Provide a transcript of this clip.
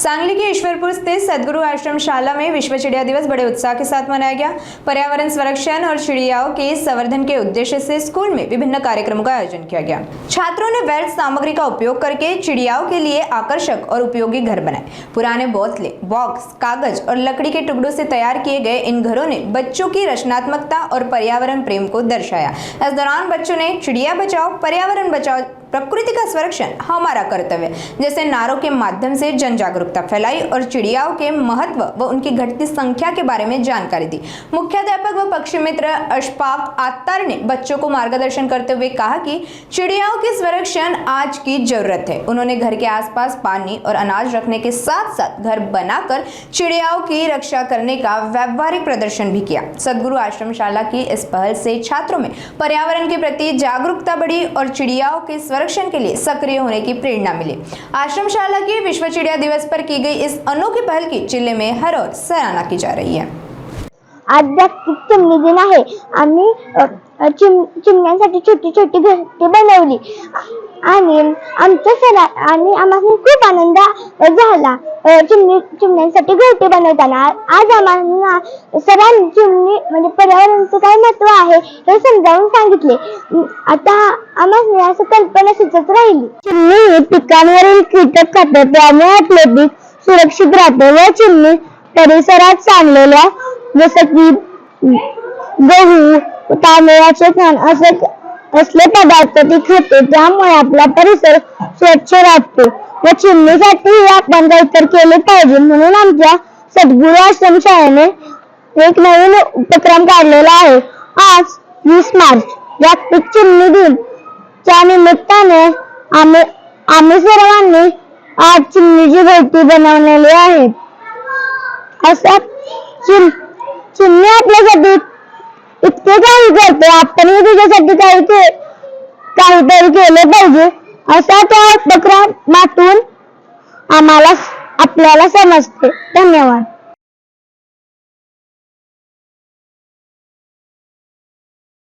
सांगली के ईश्वरपुर स्थित सदगुरु आश्रमशाला में विश्व चिड़िया दिवस बड़े उत्साह के साथ मनाया गया। पर्यावरण संरक्षण और चिड़ियाओं के संवर्धन के उद्देश्य से स्कूल में विभिन्न कार्यक्रमों का आयोजन किया गया। छात्रों ने व्यर्थ सामग्री का उपयोग करके चिड़ियाओं के लिए आकर्षक और उपयोगी घर बनाए। पुराने बोतले, बॉक्स, कागज और लकड़ी के टुकड़ों से तैयार किए गए इन घरों ने बच्चों की रचनात्मकता और पर्यावरण प्रेम को दर्शाया। इस दौरान बच्चों ने चिड़िया बचाओ, पर्यावरण बचाओ, प्रकृति का संरक्षण हमारा कर्तव्य जैसे नारों के माध्यम से जन जागरूकता फैलाई और चिड़ियाओं के महत्व व उनकी घटती संख्या के बारे में जानकारी दी। मुख्याध्यापक व पक्षी मित्र अशफाक आत्तार ने बच्चों को मार्गदर्शन करते हुए कहा कि चिड़ियाओं के संरक्षण आज की जरूरत है। उन्होंने घर के आसपास पानी और अनाज रखने के साथ साथ घर बनाकर चिड़ियाओं की रक्षा करने का व्यावहारिक प्रदर्शन भी किया। सदगुरु आश्रमशाला की इस पहल से छात्रों में पर्यावरण के प्रति जागरूकता बढ़ी और चिड़ियाओं के संरक्षण के लिए सक्रिय होने की प्रेरणा मिली। आश्रमशाला की विश्व चिड़िया दिवस पर की गई इस अनोखी पहल की जिले में हर ओर सराहना की जा रही है। आज जागतिक चिमणी दिन आहे। आम्ही चिमण्यांसाठी छोटी छोटी घरटी बनवली आणि आम्हाला खूप आनंद झाला चिमण्यांसाठी घरटी बनवताना। आज आम्हाला सरांनी चिमणी म्हणजे पर्यावरणाचं काय महत्त्व आहे हे समजावून सांगितले। आता आम्हाला असं कल्पना सुचत राहिली। चिमणी ही पिकांवरील कीटक खाते, त्यामुळे आपले पीक सुरक्षित राहते व चिमणी परिसरात चांगलेल्या जसं की गहू, तांदळाचे कण असले पदार्थ ती खाते, त्यामुळे आपला परिसर स्वच्छ राहतो व चिमणीसाठी आपण काहीतरी केले पाहिजे। म्हणून आमच्या सद्गुरू आश्रमशाळेने एक नवीन उपक्रम काढलेला आहे। आज 20 मार्च जागतिक चिमणी दिन च्या निमित्ताने आम्ही सर्वांनी आज चिमणीची घरटी बनवलेली आहे। असा चिमणी आपल्यासाठी इतके काही करते, आपणही तिच्यासाठी काहीतरी केले पाहिजे असा त्या उपक्रमातून आपल्याला समजते। धन्यवाद।